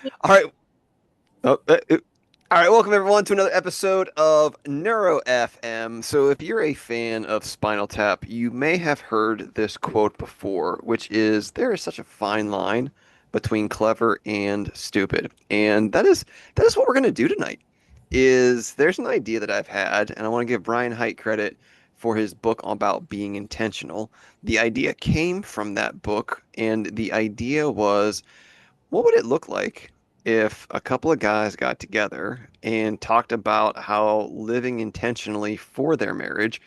All right. All right. Welcome everyone to another episode of Neuro FM. So, if you're a fan of Spinal Tap, you may have heard this quote before, which is there is such a fine line between clever and stupid. And that is what we're going to do tonight. Is there's an idea that I've had, and I want to give Brian Height credit for his book about being intentional. The idea came from that book, and the idea was what would it look like if a couple of guys got together and talked about how living intentionally for their marriage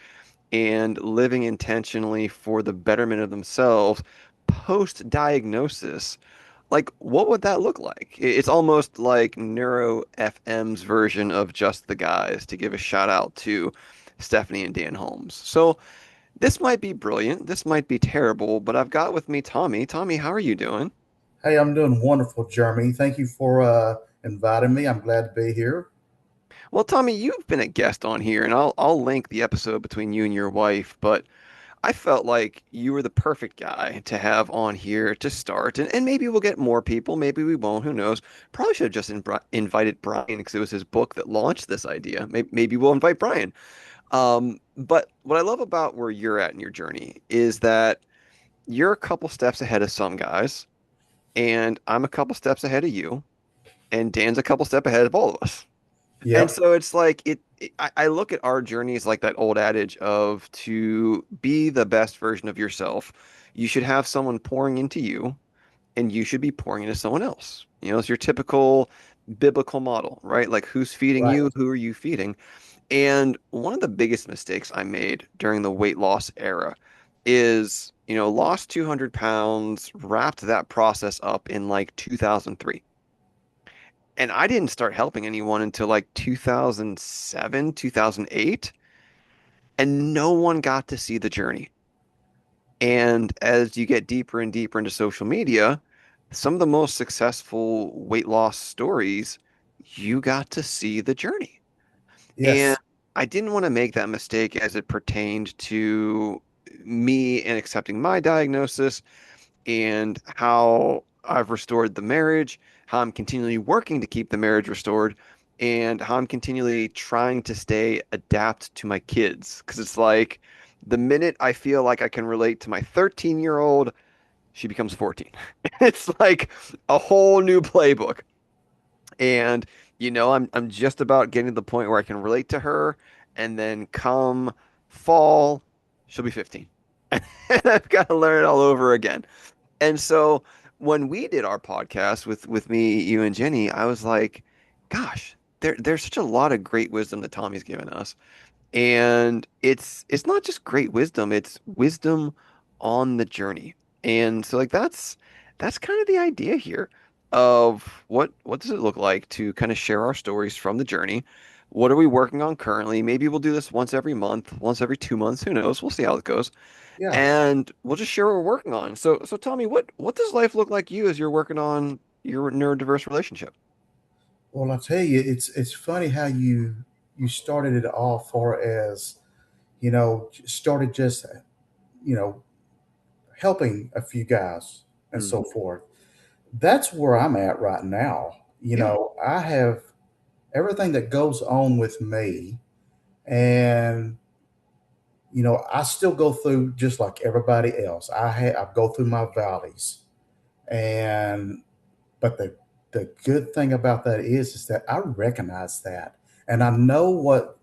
and living intentionally for the betterment of themselves post diagnosis? Like, what would that look like? It's almost like Neuro FM's version of Just the Guys, to give a shout out to Stephanie and Dan Holmes. So, this might be brilliant. This might be terrible, but I've got with me Tommy. Tommy, how are you doing? Hey, I'm doing wonderful, Jeremy. Thank you for inviting me. I'm glad to be here. Well, Tommy, you've been a guest on here, and I'll link the episode between you and your wife, but I felt like you were the perfect guy to have on here to start, and maybe we'll get more people, maybe we won't, who knows? Probably should have just invited Brian because it was his book that launched this idea. Maybe we'll invite Brian. But what I love about where you're at in your journey is that you're a couple steps ahead of some guys, and I'm a couple steps ahead of you, and Dan's a couple steps ahead of all of us. And Yep. so it's like I look at our journeys like that old adage of to be the best version of yourself, you should have someone pouring into you and you should be pouring into someone else. You know, it's your typical biblical model, right? Like who's feeding Right. you, who are you feeding? And one of the biggest mistakes I made during the weight loss era is, lost 200 pounds, wrapped that process up in like 2003. And I didn't start helping anyone until like 2007, 2008, and no one got to see the journey. And as you get deeper and deeper into social media, some of the most successful weight loss stories, you got to see the journey. And Yes. I didn't want to make that mistake as it pertained to me and accepting my diagnosis and how I've restored the marriage, how I'm continually working to keep the marriage restored, and how I'm continually trying to stay adapt to my kids. Because it's like the minute I feel like I can relate to my 13-year-old, she becomes 14. It's like a whole new playbook. And I'm just about getting to the point where I can relate to her, and then come fall, she'll be 15. And I've got to learn it all over again. And so when we did our podcast with me, you and Jenny, I was like, gosh, there's such a lot of great wisdom that Tommy's given us. And it's not just great wisdom, it's wisdom on the journey. And so like that's kind of the idea here of what does it look like to kind of share our stories from the journey. What are we working on currently? Maybe we'll do this once every month, once every 2 months, who knows? We'll see how it goes, Yeah. and we'll just share what we're working on. So tell me, what does life look like you as you're working on your neurodiverse relationship? Well, I tell you, it's funny how you started it off far as started just you know helping a few guys and Hmm. so forth. That's where I'm at right now. Yeah. I have everything that goes on with me, and I still go through just like everybody else. I go through my valleys, and but the good thing about that is that I recognize that, and I know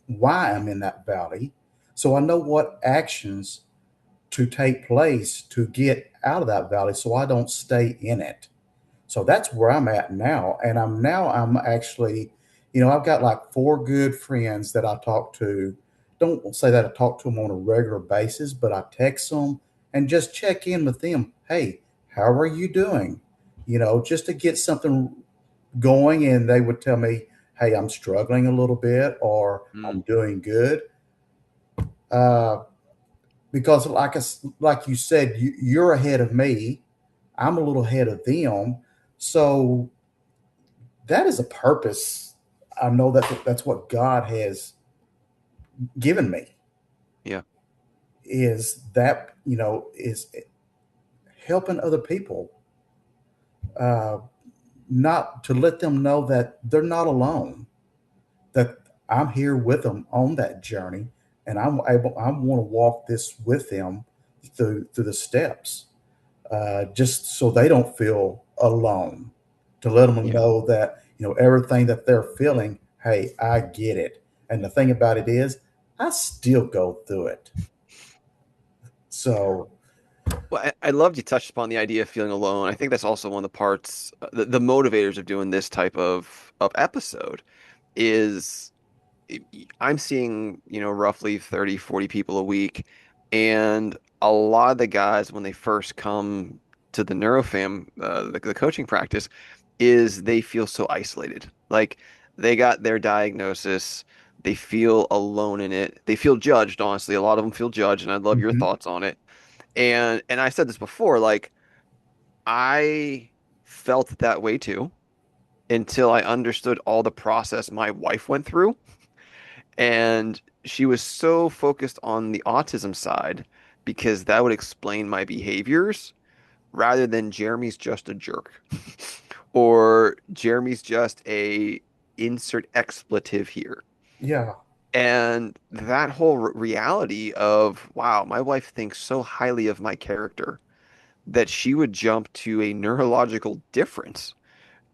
why I'm in that valley, so I know what actions to take place to get out of that valley, so I don't stay in it. So that's where I'm at now, and I'm actually, I've got like four good friends that I talk to. Don't say that I talk to them on a regular basis, but I text them and just check in with them. Hey, how are you doing? Just to get something going, and they would tell me, "Hey, I'm struggling a little bit," or "I'm Mm, doing good." Uh, because, like you said, you're ahead of me. I'm a little ahead of them, so that is a purpose. I know that that's what God has given me. yeah. Is helping other people. Uh, not to let them know that they're not alone, that I'm here with them on that journey, and I want to walk this with them through the steps, just so they don't feel alone. To let them Yeah. know that everything that they're feeling, hey, I get it. And the thing about it is, I still go through it. So Well, I loved you touched upon the idea of feeling alone. I think that's also one of the parts, the motivators of doing this type of episode is I'm seeing, roughly 30, 40 people a week. And a lot of the guys, when they first come to the neurofam, the coaching practice, is they feel so isolated. Like they got their diagnosis, they feel alone in it. They feel judged, honestly. A lot of them feel judged, and I'd love your mhm. thoughts on it. And I said this before, like I felt that way too until I understood all the process my wife went through. And she was so focused on the autism side because that would explain my behaviors rather than Jeremy's just a jerk or Jeremy's just a insert expletive here. Yeah, And that whole reality of, wow, my wife thinks so highly of my character that she would jump to a neurological difference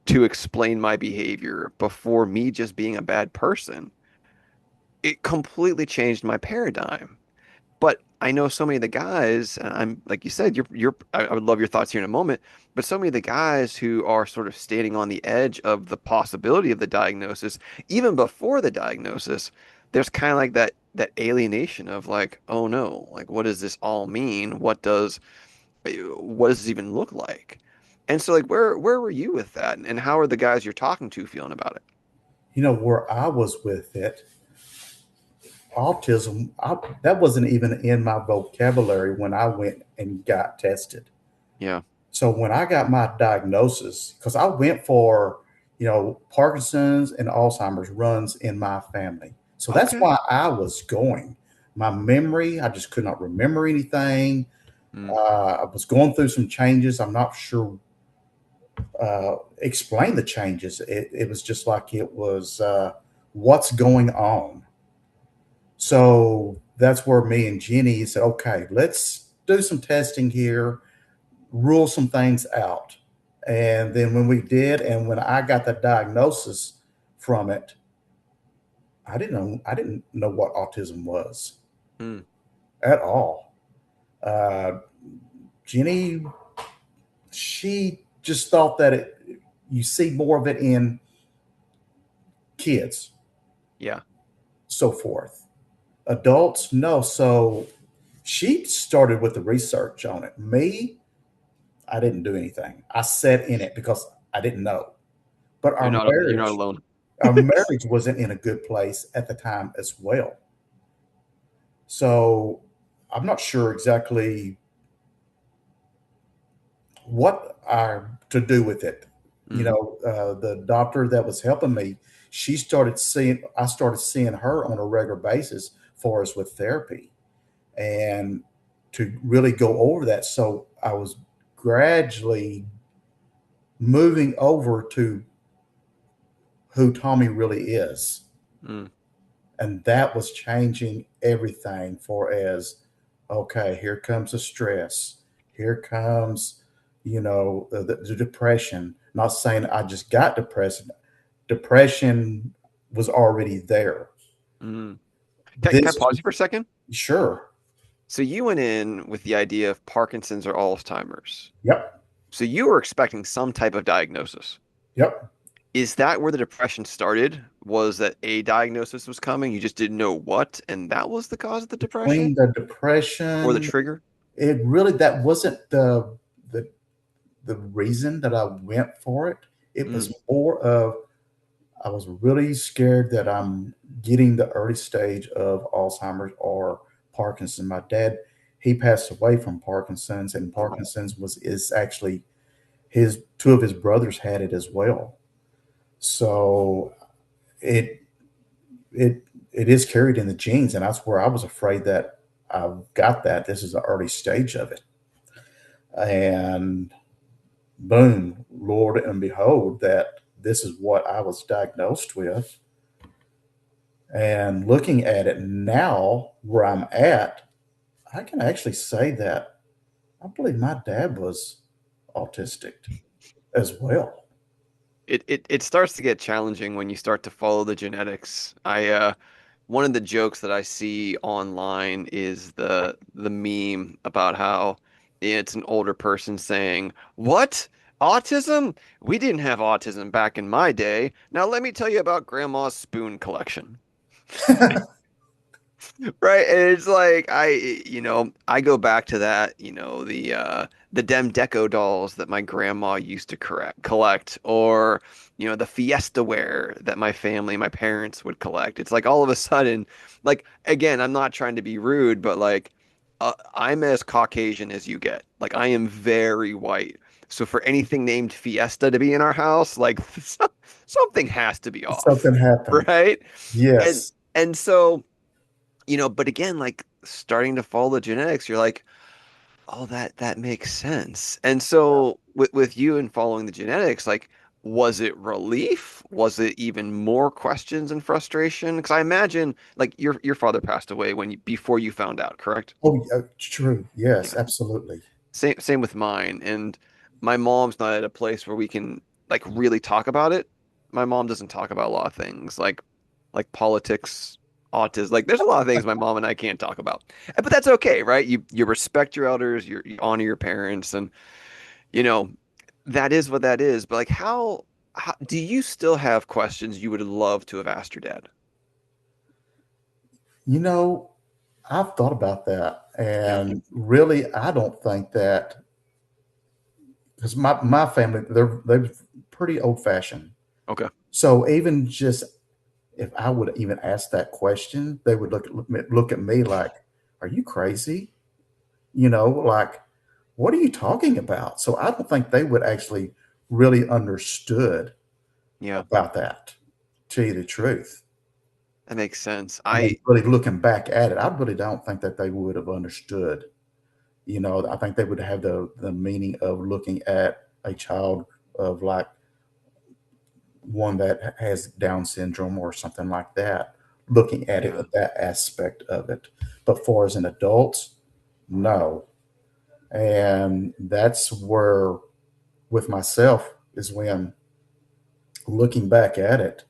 to explain my behavior before me just being a bad person. It completely changed my paradigm. But I know so many of the guys, and I'm like you said, I would love your thoughts here in a moment, but so many of the guys who are sort of standing on the edge of the possibility of the diagnosis, even before the diagnosis, there's kind of like that alienation of like, oh no, like what does this all mean? What does this even look like? And so like where were you with that? And how are the guys you're talking to feeling about it? where I was with it, autism, that wasn't even in my vocabulary when I went and got tested. Yeah. So when I got my diagnosis, because I went for, Parkinson's and Alzheimer's runs in my family. So that's Okay. why I was going. My memory, I just could not remember anything. Mm, I was going through some changes. I'm not sure explain the changes. It was just like it was what's going on. So that's where me and Jenny said, okay, let's do some testing here, rule some things out. And then when we did, and when I got the diagnosis from it, I didn't know what autism was mm, at all. Uh, Jenny, she just thought that you see more of it in kids, yeah. so forth. Adults, no. So she started with the research on it. Me, I didn't do anything. I sat in it because I didn't know. But You're not alone. our marriage wasn't in a good place at the time as well. So I'm not sure exactly what I to do with it. Mm, The doctor that was helping me, I started seeing her on a regular basis for us with therapy and to really go over that. So I was gradually moving over to who Tommy really is. mm, And that was changing everything for as, okay, here comes the stress. Here comes, the depression. Not saying I just got depressed. Depression was already there. mm. Can I This, pause you for a second? sure. So you went in with the idea of Parkinson's or Alzheimer's. Yep. So you were expecting some type of diagnosis. Yep. Is that where the depression started? Was that a diagnosis was coming? You just didn't know what, and that was the cause of the depression Between the or the depression, trigger? that wasn't the reason that I went for it. It Mm, was more of I was really scared that I'm getting the early stage of Alzheimer's or Parkinson's. My dad, he passed away from Parkinson's, and oh, Parkinson's is actually his two of his brothers had it as well. So it it it is carried in the genes, and that's where I was afraid that I've got that. This is the early stage of it, and boom, Lord and behold, that this is what I was diagnosed with. And looking at it now, where I'm at, I can actually say that I believe my dad was autistic as well. It starts to get challenging when you start to follow the genetics. I One of the jokes that I see online is the meme about how it's an older person saying, "What? Autism? We didn't have autism back in my day. Now let me tell you about grandma's spoon collection." Right. And it's like I go back to that, the Dem Deco dolls that my grandma used to collect, or, the Fiesta ware that my parents would collect. It's like all of a sudden, like again, I'm not trying to be rude, but like I'm as Caucasian as you get. Like I am very white. So for anything named Fiesta to be in our house, like something has to be off, Something happened. right? And Yes. and so but again, like starting to follow the genetics, you're like, oh, that makes sense. And so with you and following the genetics, like, was it relief? Was it even more questions and frustration? Because I imagine, like, your father passed away before you found out, correct? Oh, yeah, true. Yes, Yeah. absolutely. Same with mine. And my mom's not at a place where we can like really talk about it. My mom doesn't talk about a lot of things like politics, autism. Like there's a lot of things my mom and I can't talk about. But that's okay, right? You respect your elders, you honor your parents, and you know, that is what that is. But like how do you still have questions you would love to have asked your dad? You know, I've thought about that, Yeah. and really, I don't think that because my family they're pretty old fashioned. Okay. So even just if I would even ask that question, they would look at me like, "Are you crazy?" Like, "What are you talking about?" So I don't think they would actually really understood Yeah, about that. To tell you the truth, that makes sense. I mean, really looking back at it, I really don't think that they would have understood. I think they would have the meaning of looking at a child of like one that has Down syndrome or something like that, looking at it Yeah. at that aspect of it. But for as an adult, no. And that's where, with myself, is when looking back at it,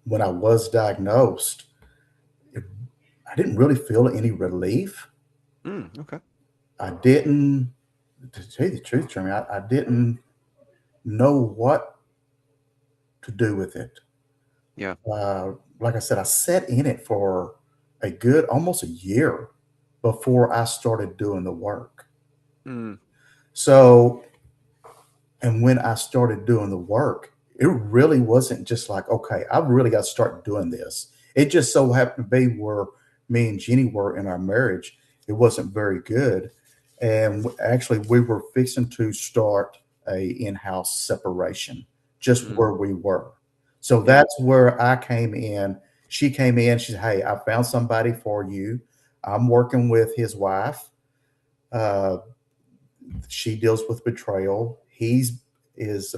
when I was diagnosed, it, I didn't really feel any relief. Okay. I didn't, to tell you the truth, Jeremy, I didn't know what to do with it. Yeah. Like I said, I sat in it for a good almost a year before I started doing the work. Mm, So, and when I started doing the work, it really wasn't just like, okay, I've really got to start doing this. It just so happened to be where me and Jenny were in our marriage. It wasn't very good. And actually, we were fixing to start a in-house separation just mm, where we were. So yeah. that's where I came in. She came in. She said, "Hey, I found somebody for you. I'm working with his wife. Uh, she deals with betrayal. He's is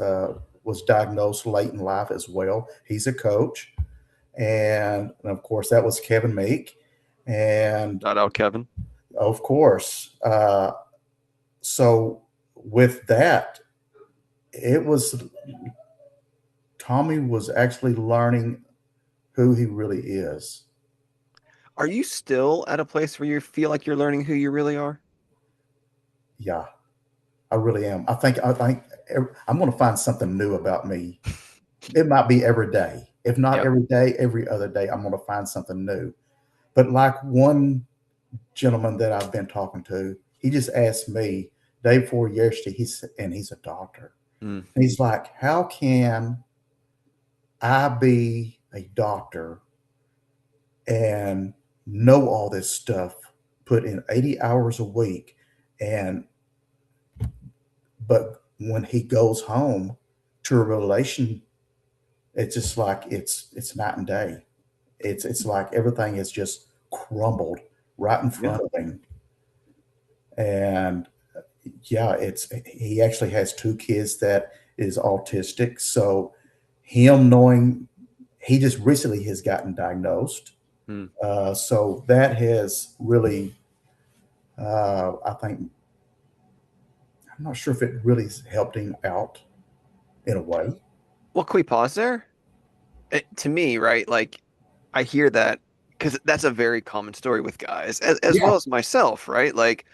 was diagnosed late in life as well. He's a coach, and of course that was Kevin Meek, and Shout out, Kevin. of course, so with that, it was Tommy was actually learning who he really is. Are you still at a place where you feel like you're learning who you really are? Yeah, I really am. I think I'm going to find something new about me. It might be every day. If not Yeah. every day, every other day, I'm going to find something new. But like one gentleman that I've been talking to, he just asked me day before yesterday. He's a doctor. Mm, And he's like, "How can I be a doctor and know all this stuff, put in 80 hours a week, and but when he goes home to a relation, it's just like it's night and day. It's like everything is just crumbled right in yeah. front of him." And yeah, it's he actually has two kids that is autistic. So him knowing he just recently has gotten diagnosed. Hmm. So that has really, I think, I'm not sure if it really has helped him out in a way. Well, can we pause there? To me, right? Like, I hear that because that's a very common story with guys, as Yeah, well as myself, right? Like,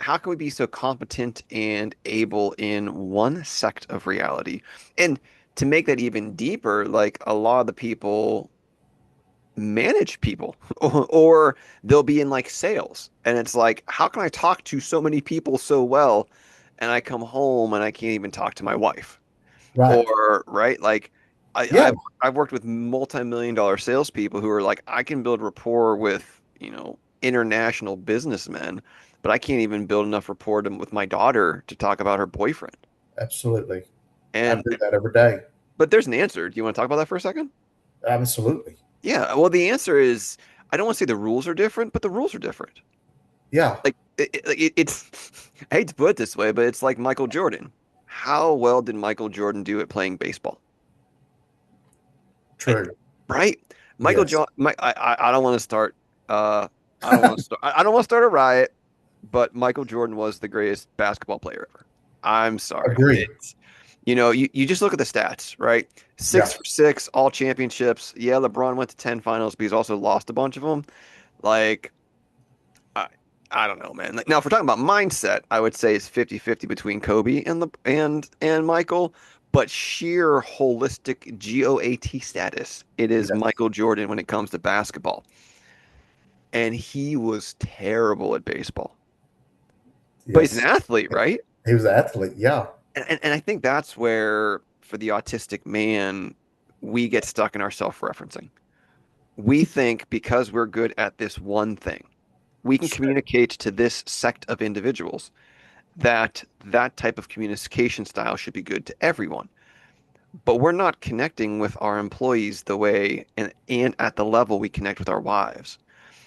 how can we be so competent and able in one sect of reality? And to make that even deeper, like a lot of the people manage people or they'll be in like sales. And it's like, how can I talk to so many people so well? And I come home and I can't even talk to my wife. right. Or right, like I, Yeah, I've worked with multi-million dollar salespeople who are like, I can build rapport with, international businessmen, but I can't even build enough rapport with my daughter to talk about her boyfriend. absolutely. I And do that every day. but there's an answer. Do you want to talk about that for a second? Absolutely. Yeah. Well, the answer is I don't want to say the rules are different, but the rules are different. Yeah, Like it's I hate to put it this way, but it's like Michael Jordan. How well did Michael Jordan do at playing baseball? Uh, true. Right? Michael Yes, John, I don't want to start. I don't want to start. I don't want to start a riot. But Michael Jordan was the greatest basketball player ever. I'm sorry. agree. You just look at the stats, right? Yeah, 6 for 6, all championships. Yeah, LeBron went to 10 finals, but he's also lost a bunch of them. Like, I, I don't know, man. Like, now, if we're talking about mindset, I would say it's 50-50 between Kobe and Michael. But sheer holistic GOAT status, it is yes, Michael Jordan when it comes to basketball. And he was terrible at baseball. But he's an yes. athlete, right? He was an athlete. Yeah, And I think that's where, for the autistic man, we get stuck in our self-referencing. We think because we're good at this one thing, we can communicate to this sect of individuals that that type of communication style should be good to everyone. But we're not connecting with our employees the way and at the level we connect with our wives.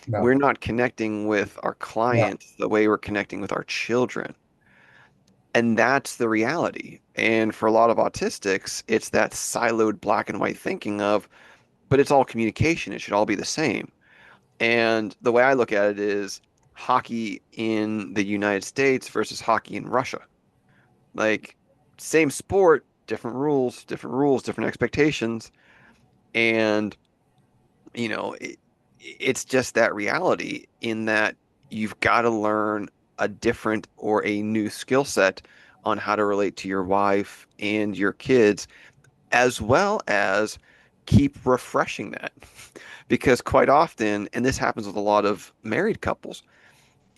no, We're not connecting with our yeah, clients the way we're connecting with our children. And that's the reality. And for a lot of autistics, it's that siloed black and white thinking of, but it's all communication. It should all be the same. And the way I look at it is hockey in the United States versus hockey in Russia. Like, same sport, different rules, different expectations. And, you know, it, it's just that reality in that you've got to learn a different or a new skill set on how to relate to your wife and your kids, as well as keep refreshing that. Because quite often, and this happens with a lot of married couples,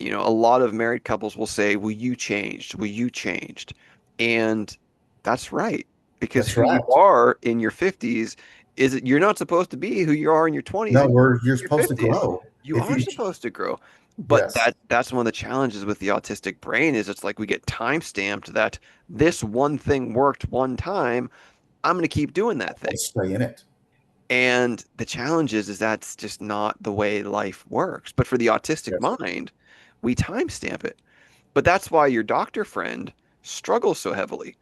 a lot of married couples will say, "Well, you changed. Well, you changed." And that's right. Because that's who you right. are in your 50s is you're not supposed to be who you are in your 20s No, and you're your supposed to 50s. grow. You If are you, supposed to grow. But yes, that's one of the challenges with the autistic brain is it's like we get time stamped that this one thing worked one time. I'm going to keep doing that thing. let's stay in it. And the challenge is that's just not the way life works. But for the autistic Yes, mind, we timestamp it. But that's why your doctor friend struggles so heavily,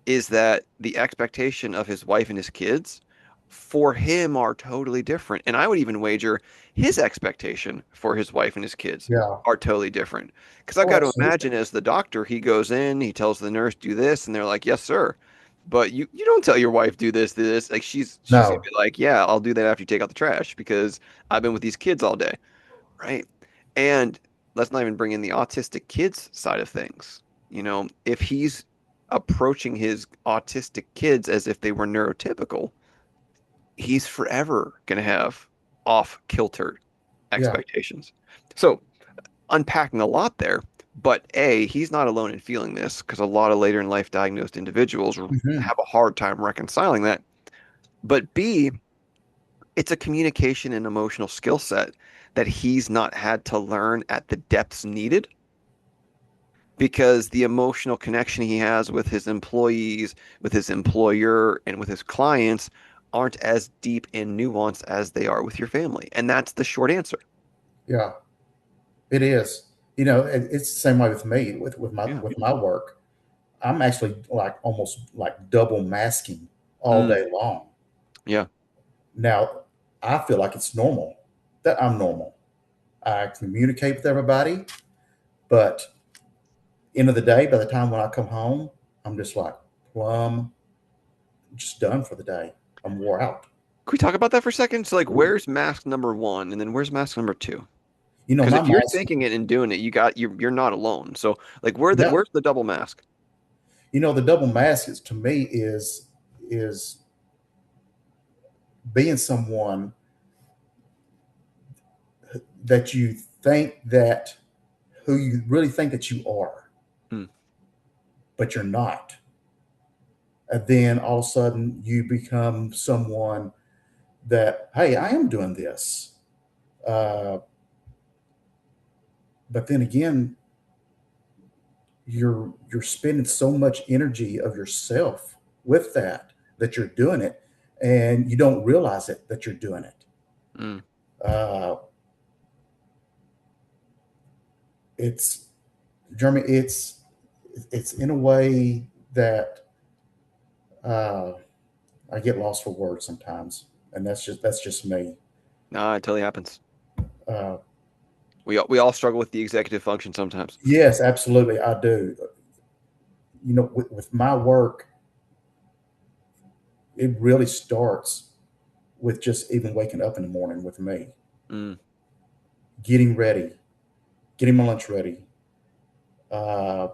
is that the expectation of his wife and his kids for him are totally different. And I would even wager his expectation for his wife and his kids yeah. are totally different. Because I've Oh, got to absolutely. imagine as the doctor, he goes in, he tells the nurse, do this, and they're like, yes, sir. But you don't tell your wife do this. Like she's gonna No, be like, yeah, I'll do that after you take out the trash because I've been with these kids all day, right? And let's not even bring in the autistic kids side of things. If he's approaching his autistic kids as if they were neurotypical, he's forever gonna have off kilter yeah. expectations. So unpacking a lot there, but A, he's not alone in feeling this because a lot of later in life diagnosed individuals Hmm. have a hard time reconciling that. But B, it's a communication and emotional skill set that he's not had to learn at the depths needed because the emotional connection he has with his employees, with his employer, and with his clients aren't as deep and nuanced as they are with your family. And that's the short answer. Yeah, it is. it's the same way with me with my Yeah. with my work. I'm actually like almost like double masking all Mm, day long. yeah. Now, I feel like it's normal that I'm normal. I communicate with everybody, but end of the day, by the time when I come home, I'm just like plumb, just done for the day. I'm wore out. Can we talk about that for a second? So, like, where's mask number one, and then where's mask number two? Because My if you're mask. thinking it and doing it, you're not alone. So, like, Yeah, where's the double mask? the double mask is to me is being someone that you think that who you really think that you are, Mm, but you're not. And then all of a sudden you become someone that, hey, I am doing this. Uh, but then again, you're spending so much energy of yourself with that you're doing it, and you don't realize it that you're doing it. mm. Uh, it's Jeremy. It's in a way that uh, I get lost for words sometimes, and that's just me. Nah, it totally happens. Uh, We all struggle with the executive function sometimes. yes, absolutely, I do. With my work, it really starts with just even waking up in the morning with me, Mm, getting ready, getting my lunch ready. Uh,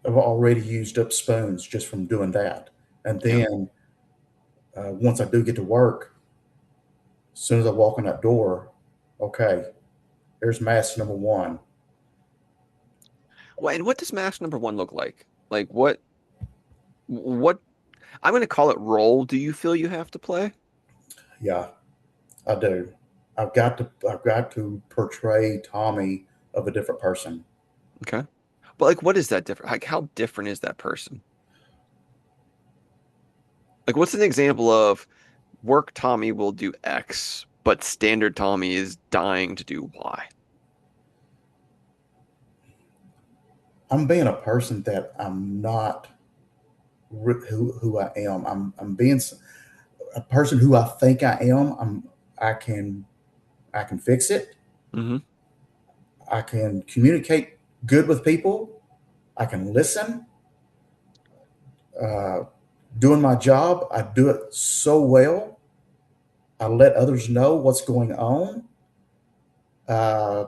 I've already used up spoons just from doing that, and yeah. then once I do get to work, as soon as I walk in that door, okay, there's mask number one. Well, and what does mask number one look like? Like, what I'm going to call it role do you feel you have to play? Yeah, I do. I've got to portray Tommy of a different person. Okay. But like, what is that different? Like, how different is that person? Like, what's an example of work Tommy will do X, but standard Tommy is dying to do Y? I'm being a person that I'm not who I am. I'm being a person who I think I am. I can I can fix it. Hmm. I can communicate good with people. I can listen. Uh, Doing my job, I do it so well. I let others know what's going on. Uh,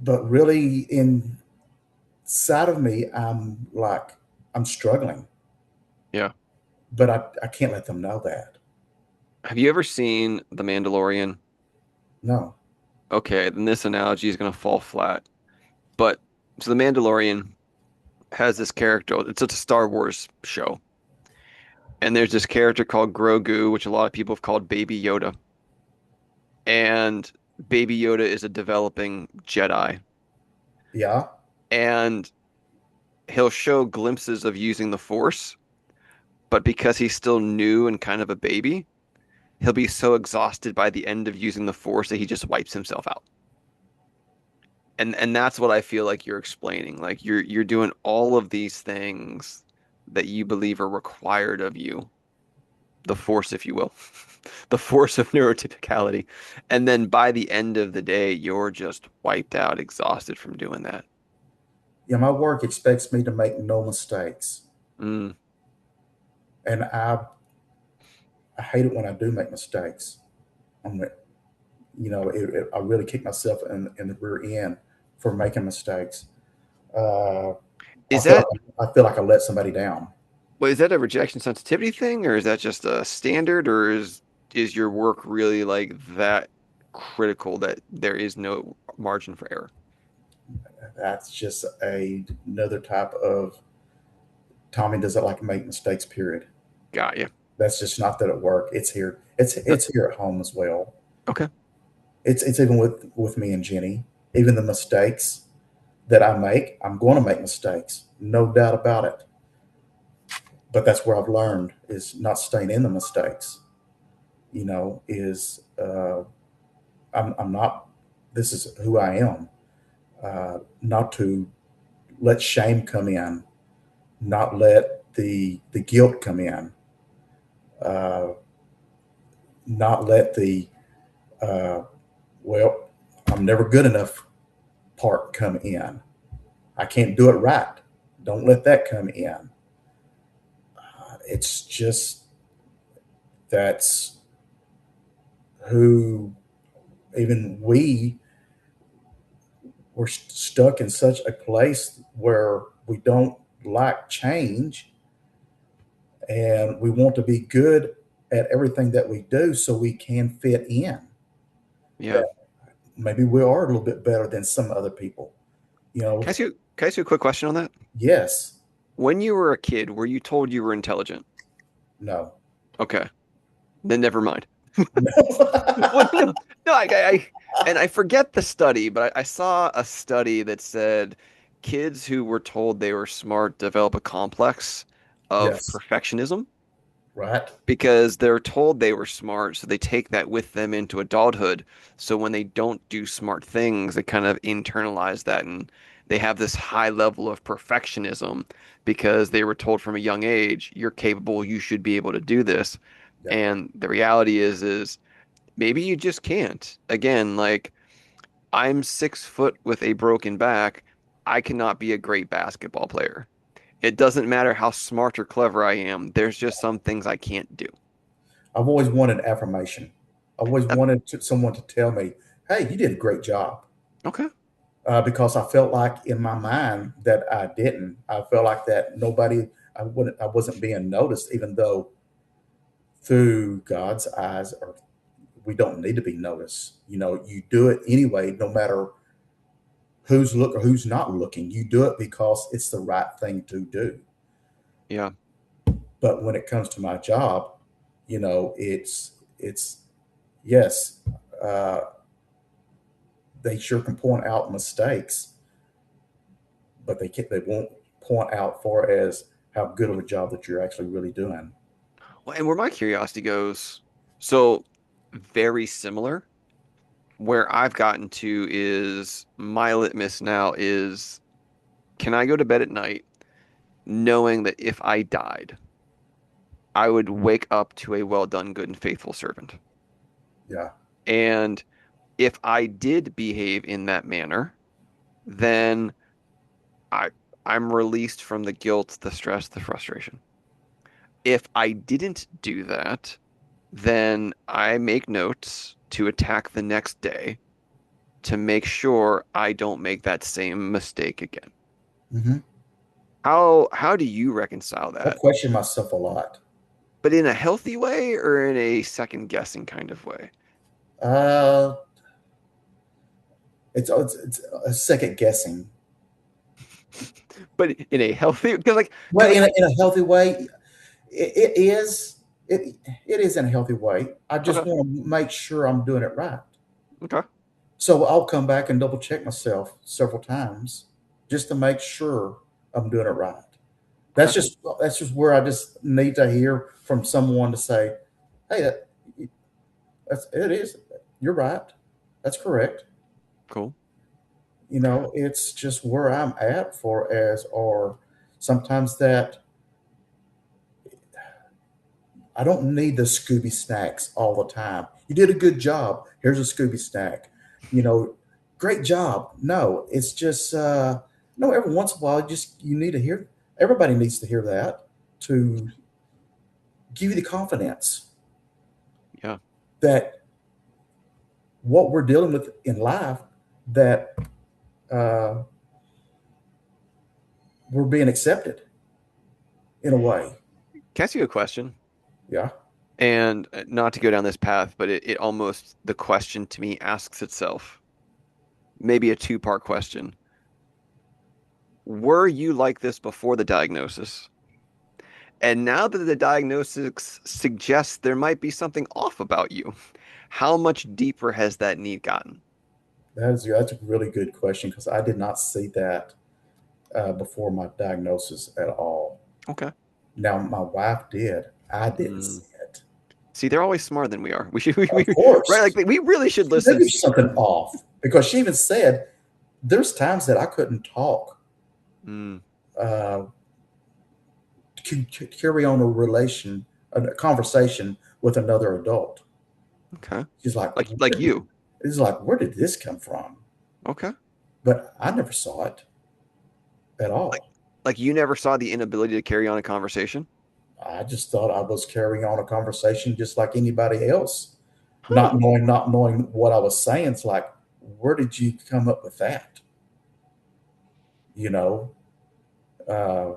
but really, inside of me, I'm struggling. Yeah. But I can't let them know that. Have you ever seen The Mandalorian? No. Okay, then this analogy is going to fall flat. But so The Mandalorian has this character. It's a Star Wars show. And there's this character called Grogu, which a lot of people have called Baby Yoda. And Baby Yoda is a developing Jedi. Yeah. And he'll show glimpses of using the Force, but because he's still new and kind of a baby, he'll be so exhausted by the end of using the Force that he just wipes himself out. And that's what I feel like you're explaining. Like you're doing all of these things that you believe are required of you, the Force, if you will, the force of neurotypicality. And then by the end of the day, you're just wiped out, exhausted from doing that. Yeah. My work expects me to make no mistakes. Mm, And I hate it when I do make mistakes. I'm, I really kick myself in the rear end for making mistakes. Uh, I is feel like that I feel like I let somebody down. Well, is that a rejection sensitivity thing, or is that just a standard, or is your work really like that critical that there is no margin for error? That's just another type of Tommy doesn't like to make mistakes. Period. Got you. That's just not that at work. It's here. It's here at home as well. Okay. It's even with me and Jenny. Even the mistakes that I make, I'm going to make mistakes, no doubt about it. But that's where I've learned is not staying in the mistakes. Is I'm not. This is who I am. Not to let shame come in, not let the guilt come in, uh, not let the uh, well, I'm never good enough part come in. I can't do it right. Don't let that come in. It's just that's who even we were stuck in such a place where we don't like change and we want to be good at everything that we do so we can fit in. Yeah. That maybe we are a little bit better than some other people. You know, Can I ask you a quick question on that? yes, When you were a kid, were you told you were intelligent? no. Okay, then never mind. Well, No. no, no, and I forget the study, but I saw a study that said kids who were told they were smart develop a complex of Yes, perfectionism right. because they're told they were smart, so they take that with them into adulthood. So when they don't do smart things, they kind of internalize that and they have this high level of perfectionism because they were told from a young age, you're capable, you should be able to do this. Yeah. And the reality is maybe you just can't. Again, like I'm 6 foot with a broken back. I cannot be a great basketball player. It doesn't matter how smart or clever I am. There's just some things I can't do. I've always wanted affirmation. I always Uh, wanted someone to tell me, "Hey, you did a great job," okay. because I felt like in my mind that I didn't. I felt like that nobody, I wasn't being noticed, even though through God's eyes, or we don't need to be noticed. You do it anyway, no matter who's look or who's not looking. You do it because it's the right thing to do. Yeah. But when it comes to my job, it's yes, uh, they sure can point out mistakes, but they won't point out far as how good of a job that you're actually really doing. Well, and where my curiosity goes, so very similar. Where I've gotten to is my litmus now is can I go to bed at night knowing that if I died, I would wake up to a well done, good, and faithful servant? Yeah. And if I did behave in that manner, then I I'm released from the guilt, the stress, the frustration. If I didn't do that, then I make notes to attack the next day to make sure I don't make that same mistake again. Hmm. How do you reconcile I that? question myself a lot. But in a healthy way or in a second guessing kind of way? Uh, it's a second guessing. But in a healthy Well, because like in a healthy way, it is. It is in a healthy way. I just okay, want to make sure I'm doing it right. okay, So I'll come back and double check myself several times just to make sure I'm doing it right. okay, That's just where I just need to hear from someone to say, "Hey, it is. You're right. That's correct." cool. It's just where I'm at for as or sometimes that I don't need the Scooby snacks all the time. You did a good job. Here's a Scooby snack. You know, great job. No, it's just no. Every once in a while, just you need to hear. Everybody needs to hear that to give you the confidence Yeah. that what we're dealing with in life, that uh, we're being accepted in a way. Can I ask you a question? Yeah. And not to go down this path, but it almost the question to me asks itself, maybe a two-part question. Were you like this before the diagnosis? And now that the diagnosis suggests there might be something off about you, how much deeper has that need gotten? That's a really good question because I did not see that before my diagnosis at all. Okay. Now my wife did. I didn't Mm. see it. See, they're always smarter than we are. We should, Of right? course, Like we really should listen maybe to you. something off because she even said there's times that I couldn't talk, Mm, uh, carry on a conversation with another adult. okay. She's like, Like you. it's like, where did this come from? Okay. But I never saw it at Like all. like you never saw the inability to carry on a conversation? I just thought I was carrying on a conversation just like anybody else, Huh. not knowing what I was saying. It's like, where did you come up with that? You know. Uh,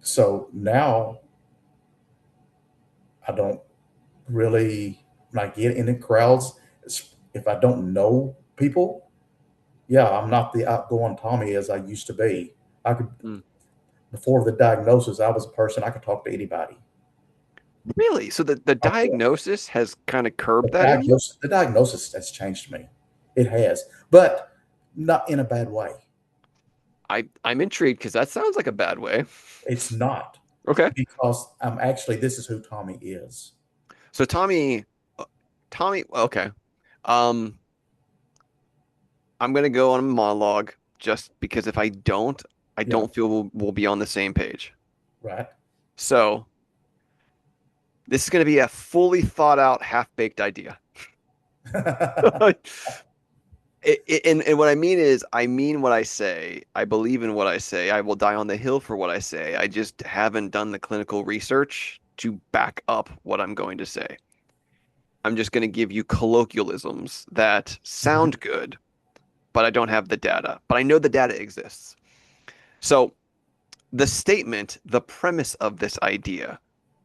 so now I don't really when I get in the crowds. If I don't know people, yeah, I'm not the outgoing Tommy as I used to be. I could Mm. before the diagnosis, I was a person I could talk to anybody. Really? So the Okay. diagnosis has kind of curbed that in you? The diagnosis has changed me. It has, but not in a bad way. I'm intrigued because that sounds like a bad way. It's not Okay. because I'm actually this is who Tommy is. So uh, Tommy, okay. Um, I'm gonna go on a monologue just because if I don't, I Yeah, don't feel we'll be on the same page. right. So this is gonna be a fully thought out, half-baked idea. And what I mean is, I mean what I say. I believe in what I say. I will die on the hill for what I say. I just haven't done the clinical research to back up what I'm going to say. I'm just going to give you colloquialisms that Mhm. sound good, but I don't have the data. But I know the data exists. So the statement, the premise of this idea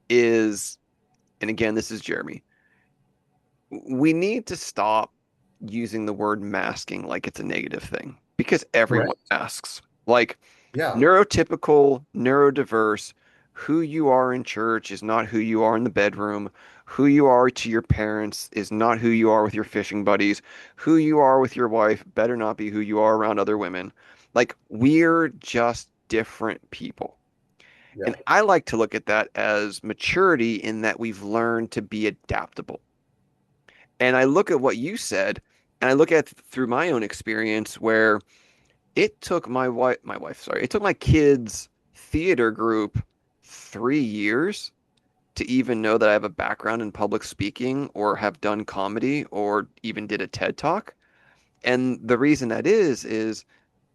is, and again, this is Jeremy, we need to stop using the word masking like it's a negative thing because everyone Correct. masks. Like Yeah. neurotypical, neurodiverse, who you are in church is not who you are in the bedroom. Who you are to your parents is not who you are with your fishing buddies. Who you are with your wife better not be who you are around other women. Like we're just different people. Yeah. And I like to look at that as maturity in that we've learned to be adaptable. And I look at what you said, and I look at through my own experience where it took sorry, it took my kids' theater group 3 years to even know that I have a background in public speaking or have done comedy or even did a TED Talk. And the reason that is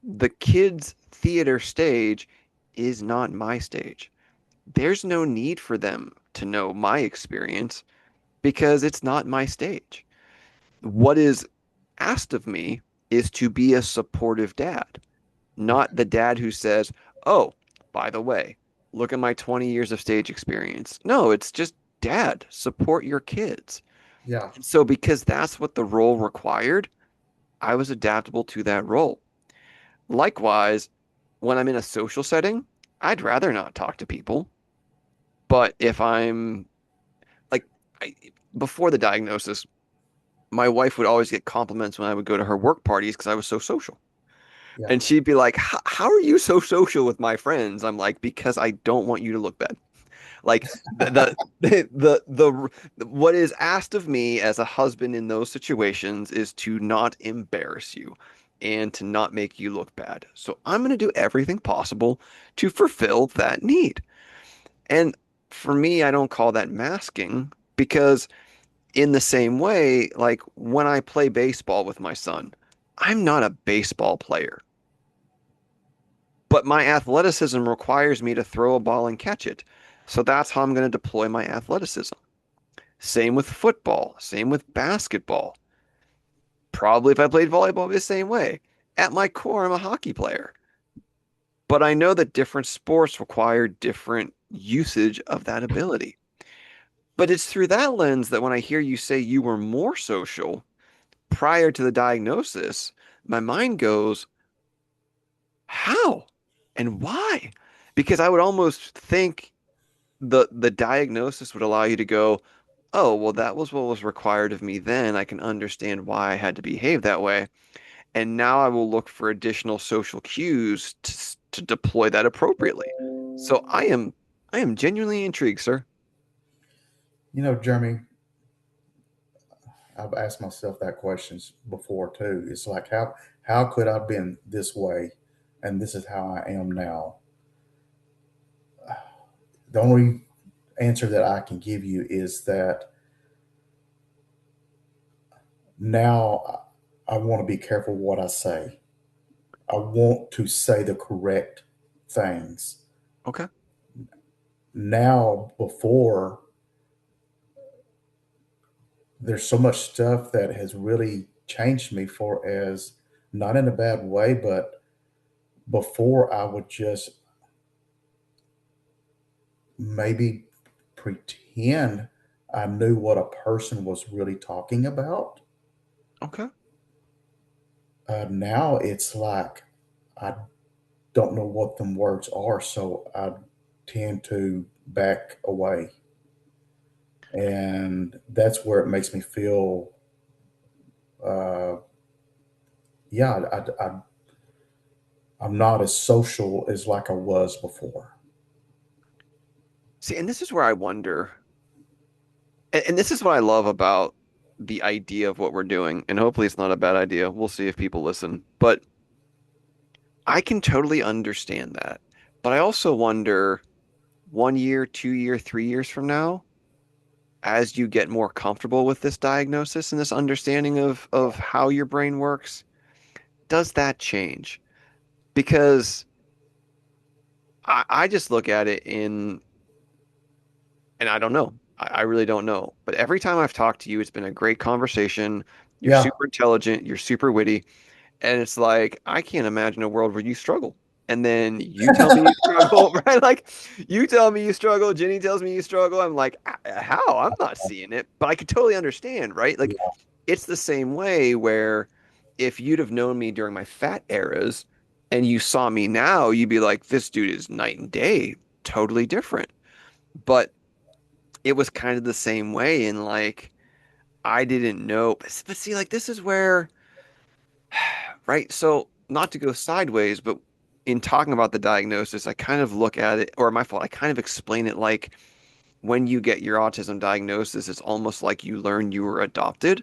the kids' theater stage is not my stage. There's no need for them to know my experience because it's not my stage. What is asked of me is to be a supportive dad, not the dad who says, "Oh, by the way, look at my 20 years of stage experience." No, it's just dad, support your kids. Yeah. And so because that's what the role required, I was adaptable to that role. Likewise, when I'm in a social setting, I'd rather not talk to people. But if I'm like I, before the diagnosis, my wife would always get compliments when I would go to her work parties because I was so social. Yeah. And she'd be like, "How are you so social with my friends?" I'm like, "Because I don't want you to look bad." Like what is asked of me as a husband in those situations is to not embarrass you and to not make you look bad. So I'm going to do everything possible to fulfill that need. And for me, I don't call that masking because in the same way, like when I play baseball with my son, I'm not a baseball player. But my athleticism requires me to throw a ball and catch it. So that's how I'm going to deploy my athleticism. Same with football, same with basketball. Probably if I played volleyball, the same way. At my core, I'm a hockey player. But I know that different sports require different usage of that ability. But it's through that lens that when I hear you say you were more social prior to the diagnosis, my mind goes, how and why? Because I would almost think the diagnosis would allow you to go, oh, well, that was what was required of me then. I can understand why I had to behave that way. And now I will look for additional social cues to deploy that appropriately. So I am genuinely intrigued, sir. Jeremy. I've asked myself that questions before too. It's like how could I have been this way, and this is how I am now. The only answer that I can give you is that now I want to be careful what I say. I want to say the correct things. Okay. Now, before, there's so much stuff that has really changed me for as not in a bad way, but before I would just maybe pretend I knew what a person was really talking about. Okay. Now it's like I don't know what them words are, so I tend to back away. And that's where it makes me feel, uh, yeah, I'm not as social as like I was before. See, and this is where I wonder, and this is what I love about the idea of what we're doing, and hopefully it's not a bad idea. We'll see if people listen. But I can totally understand that. But I also wonder 1 year, 2 year, 3 years from now, as you get more comfortable with this diagnosis and this understanding of how your brain works, does that change? Because I just look at it and I don't know. I really don't know. But every time I've talked to you, it's been a great conversation. You're Yeah, super intelligent, you're super witty. And it's like, I can't imagine a world where you struggle. And then you tell me you struggle, right? Like, you tell me you struggle. Jenny tells me you struggle. I'm like, how? I'm not seeing it. But I could totally understand, right? Like, yeah, it's the same way where if you'd have known me during my fat eras and you saw me now, you'd be like, this dude is night and day, totally different. But it was kind of the same way. And like, I didn't know. But see, like, this is where right? So, not to go sideways, but in talking about the diagnosis, I kind of look at it, or my fault, I kind of explain it like when you get your autism diagnosis, it's almost like you learn you were adopted,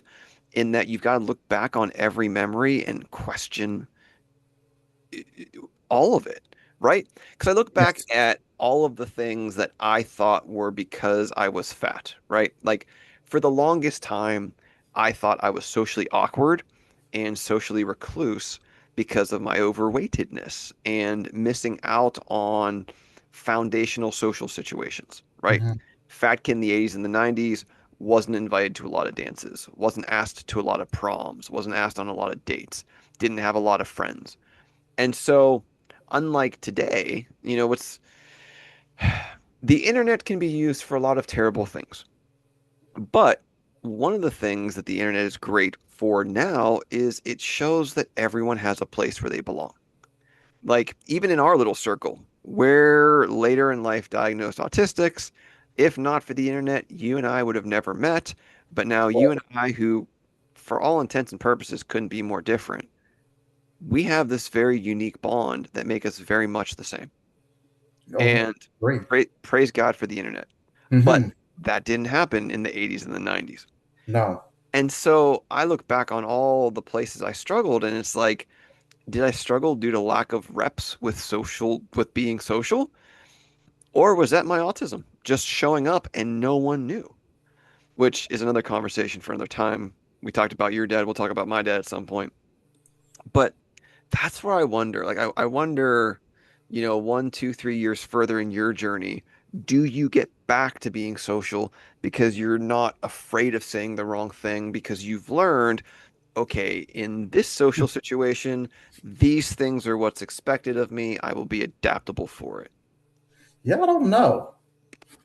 in that you've got to look back on every memory and question all of it, right? Because I look back yes, at all of the things that I thought were because I was fat, right? Like for the longest time, I thought I was socially awkward and socially recluse because of my overweightedness and missing out on foundational social situations, right? hmm, Fat kid in the 80s and the 90s wasn't invited to a lot of dances, wasn't asked to a lot of proms, wasn't asked on a lot of dates, didn't have a lot of friends. And so, unlike today, what's the internet can be used for a lot of terrible things. But one of the things that the internet is great for now is it shows that everyone has a place where they belong. Like, even in our little circle, we're later in life diagnosed autistics. If not for the internet, you and I would have never met. But now, you and I, who, for all intents and purposes, couldn't be more different, we have this very unique bond that make us very much the same. oh, no, And great. praise God for the internet. But Hmm. that didn't happen in the 80s and the 90s. No, And so I look back on all the places I struggled, and it's like, did I struggle due to lack of reps with being social? Or was that my autism just showing up and no one knew? Which is another conversation for another time. We talked about your dad. We'll talk about my dad at some point. But that's where I wonder. Like, I wonder, 1, 2, 3 years further in your journey, do you get back to being social because you're not afraid of saying the wrong thing because you've learned, okay, in this social situation, these things are what's expected of me. I will be adaptable for it. yeah, I don't know.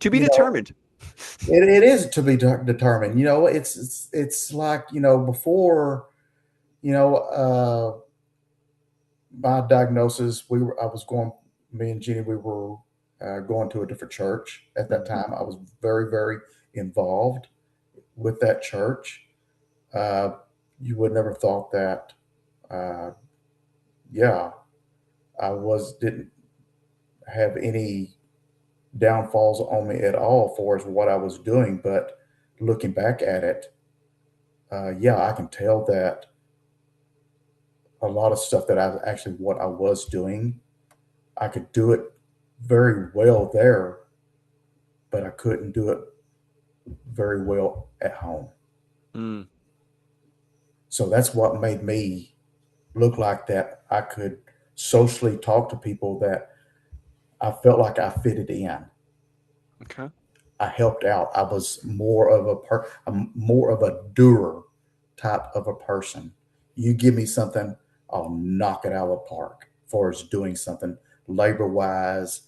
To be You know, determined. it is to be determined. It's like before. My diagnosis. I was going. Me and Jeannie, we were going to a different church at that Mhm. time. I was very, very involved with that church. Uh, you would never thought that. Uh, yeah, I didn't have any downfalls on me at all for as what I was doing. But looking back at it, yeah, I can tell that a lot of stuff that I actually what I was doing, I could do it very well there, but I couldn't do it very well at home. Mm, So that's what made me look like that. I could socially talk to people that I felt like I fitted in. okay. I helped out. I was I'm more of a doer type of a person. You give me something, I'll knock it out of the park. As far as doing something labor wise,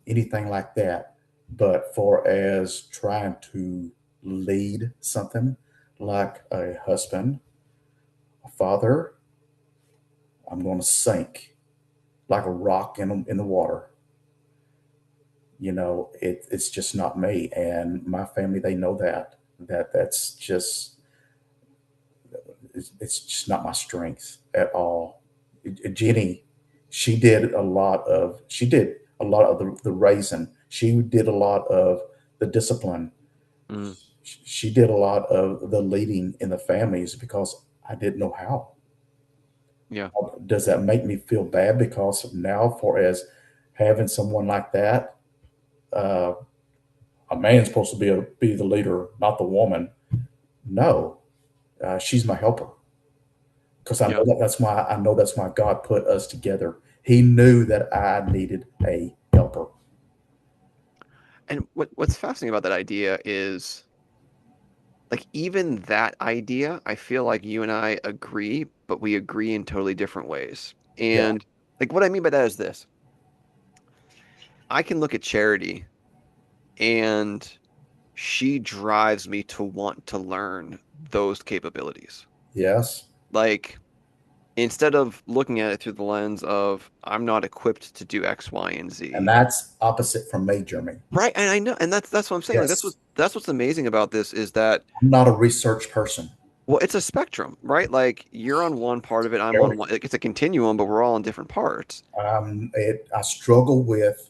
anything like that. But for as trying to lead something like a husband, a father, I'm going to sink like a rock in the water. It's just not me, and my family, they know that's just it's just not my strength at all. Jenny, she did a lot of the raising. She did a lot of the discipline. Mm, She did a lot of the leading in the families because I didn't know how. yeah. Does that make me feel bad because now, for as having someone like that, uh, a man's supposed to be the leader, not the woman? No, she's my helper because Yeah. I know that's why God put us together. He knew that I needed a helper. And what's fascinating about that idea is like even that idea, I feel like you and I agree, but we agree in totally different ways. Yeah. And like what I mean by that is this. I can look at Charity and she drives me to want to learn those capabilities. Yes. Like instead of looking at it through the lens of I'm not equipped to do X, Y, and And Z. that's opposite from me, Jeremy. Right. And I know, and that's what I'm saying. Like Yes. that's what's amazing about this is that I'm not a research person. well, it's a spectrum, right? Like you're on one part of it, I'm on Very. one. Like, it's a continuum, but we're all on different parts. I struggle with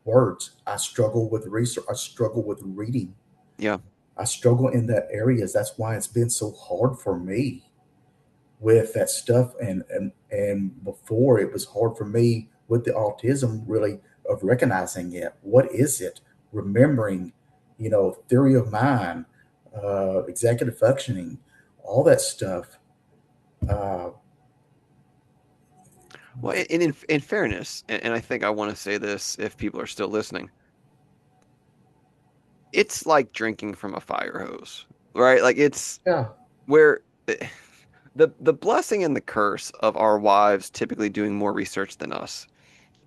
words. I struggle with research. I struggle with reading. Yeah. I struggle in that areas. That's why it's been so hard for me with that stuff. And before, it was hard for me with the autism, really, of recognizing it. What is it? Remembering, theory of mind, executive functioning, all that stuff. Uh, Well, in fairness, and I think I want to say this if people are still listening, it's like drinking from a fire hose, right? Like it's yeah. where the blessing and the curse of our wives typically doing more research than us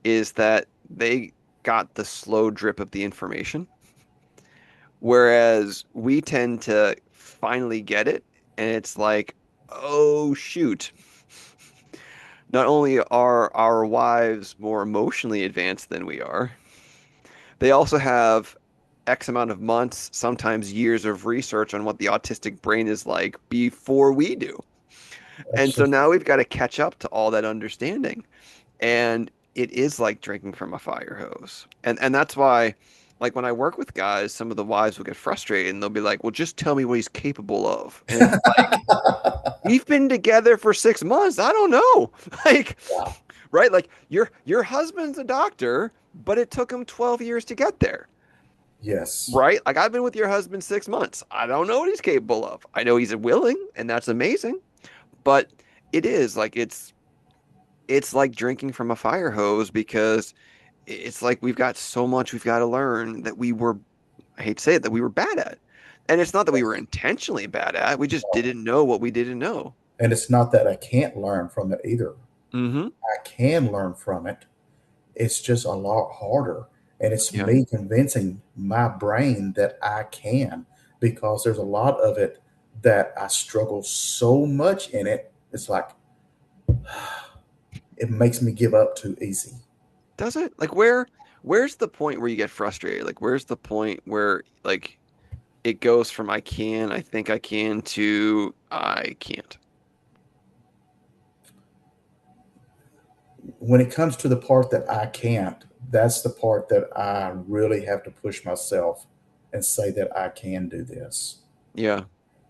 is that they got the slow drip of the information, whereas we tend to finally get it, and it's like, oh shoot. Not only are our wives more emotionally advanced than we are, they also have X amount of months, sometimes years of research on what the autistic brain is like before we do. And so Absolutely. now we've got to catch up to all that understanding. And it is like drinking from a fire hose. And that's why, like when I work with guys, some of the wives will get frustrated and they'll be like, well, just tell me what he's capable of. And it's like, we've been together for 6 months. I don't know. Like, Yeah. right? Like your husband's a doctor, but it took him 12 years to get there. Yes. Right? Like I've been with your husband 6 months. I don't know what he's capable of. I know he's willing, and that's amazing. But it is like it's like drinking from a fire hose because it's like we've got so much we've got to learn that we were, I hate to say it, that we were bad at. And it's not that we were Yes. intentionally bad at, we just didn't know what we didn't know. And it's not that I can't learn from it either. Mm-hmm. I can learn from it. It's just a lot harder. And it's Yeah. me convincing my brain that I can, because there's a lot of it that I struggle so much in it. It's like it makes me give up too easy. Does it? Like where's the point where you get frustrated? Like where's the point where like it goes from I can, I think I can to I can't. When it comes to the part that I can't, that's the part that I really have to push myself and say that I can do this. Yeah.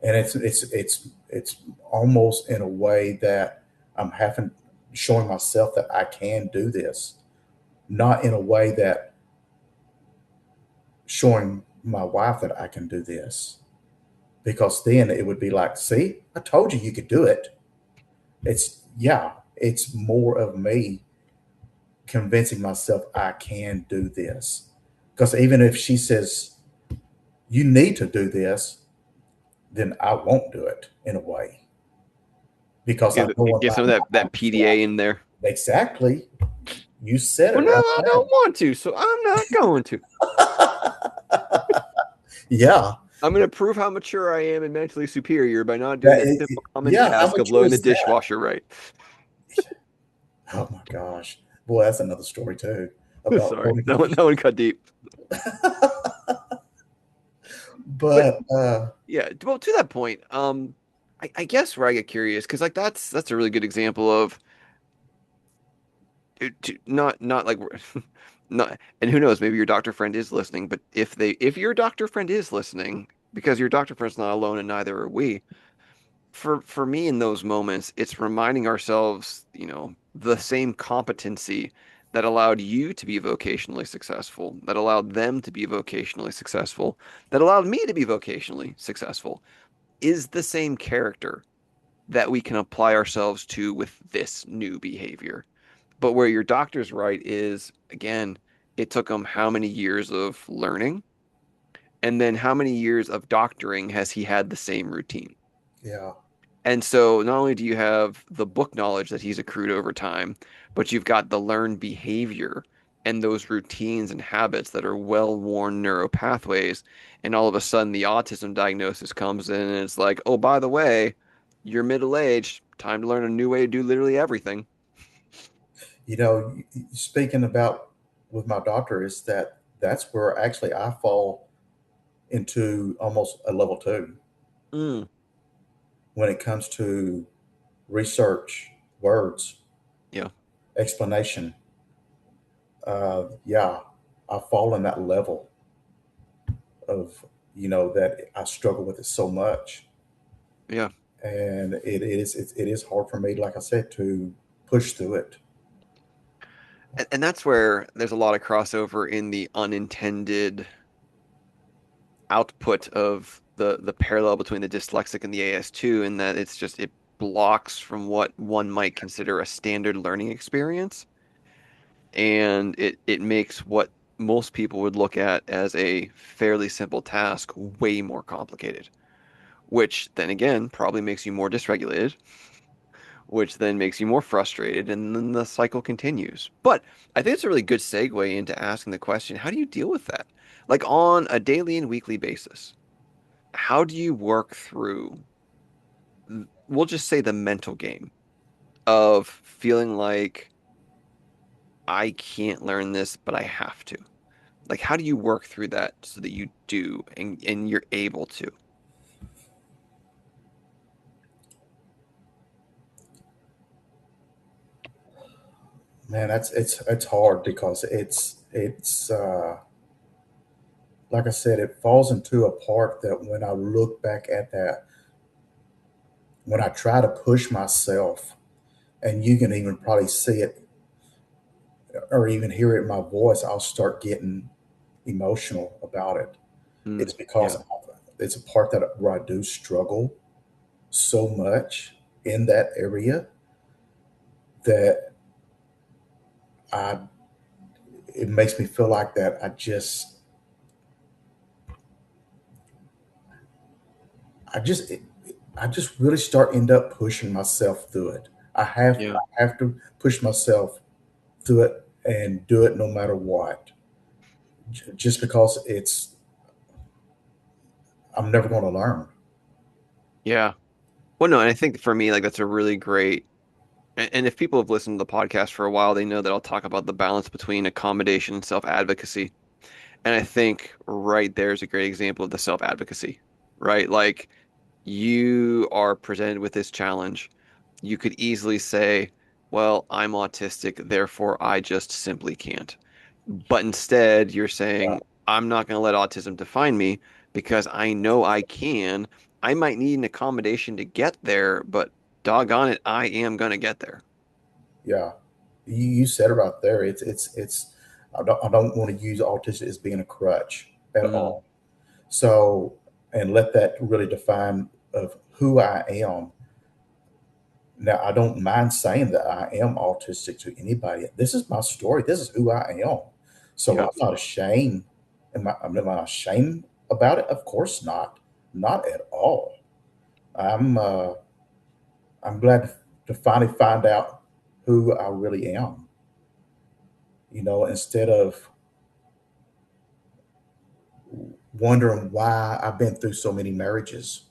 and it's almost in a way that I'm having showing myself that I can do this, not in a way that showing my wife that I can do this, because then it would be like, see, I told you you could do it. It's more of me convincing myself I can do this. Because even if she says you need to do this, then I won't do it in a way because I know in Get my some of mind that PDA in there. exactly. You said Well, it no, right I don't there. want to, so I'm not going to. Yeah, I'm going to prove how mature I am and mentally superior by not doing that that simple common yeah. How task of mature loading the is that? dishwasher right. Oh my gosh, boy, that's another story too about Sorry, loading the dish. that one cut deep. But But yeah, well, to that point, I guess where I get curious, because like that's a really good example of not like not, and who knows, maybe your doctor friend is listening, but if your doctor friend is listening, because your doctor friend's not alone and neither are we, for me in those moments, it's reminding ourselves, the same competency that allowed you to be vocationally successful, that allowed them to be vocationally successful, that allowed me to be vocationally successful, is the same character that we can apply ourselves to with this new behavior. But where your doctor's right is, again, it took him how many years of learning, and then how many years of doctoring has he had the same routine? yeah, And so not only do you have the book knowledge that he's accrued over time, but you've got the learned behavior and those routines and habits that are well-worn neural pathways. And all of a sudden, the autism diagnosis comes in and it's like, oh, by the way, you're middle-aged, time to learn a new way to do literally everything. you know, speaking about with my doctor is that that's where actually I fall into almost a level two Mm, when it comes to research, words, yeah, explanation. Yeah, I fall in that level of, that I struggle with it so much. yeah. And it is hard for me, like I said, to push through it. And that's where there's a lot of crossover in the unintended output of the parallel between the dyslexic and the AS2, in that it blocks from what one might consider a standard learning experience, and it makes what most people would look at as a fairly simple task way more complicated, which then again probably makes you more dysregulated, which then makes you more frustrated, and then the cycle continues. But I think it's a really good segue into asking the question, how do you deal with that? Like on a daily and weekly basis, how do you work through, we'll just say, the mental game of feeling like I can't learn this, but I have to? Like, how do you work through that so that you do and you're able to? Man, it's hard because it's like I said, it falls into a part that when I look back at that, when I try to push myself, and you can even probably see it or even hear it in my voice, I'll start getting emotional about it. Mm, It's because yeah, it's a part that where I do struggle so much in that area that I it makes me feel like that I just I just really start end up pushing myself through it. yeah, I have to push myself through it and do it no matter what. Just because I'm never going to learn. yeah. Well, no, and I think for me, like that's a really great. And if people have listened to the podcast for a while, they know that I'll talk about the balance between accommodation and self-advocacy. And I think right there is a great example of the self-advocacy, right? Like you are presented with this challenge. You could easily say, well, I'm autistic, therefore I just simply can't. But instead, you're saying, I'm not going to let autism define me because I know I can. I might need an accommodation to get there, but doggone it, I am gonna get there. Yeah, you said it right there. It's. I don't want to use autism as being a crutch at Mm, all. So, and let that really define of who I am. Now, I don't mind saying that I am autistic to anybody. This is my story. This is who I am. So yeah. I'm not ashamed. Am I ashamed about it? Of course not. Not at all. I'm uh, I'm glad to finally find out who I really am. Instead of wondering why I've been through so many marriages,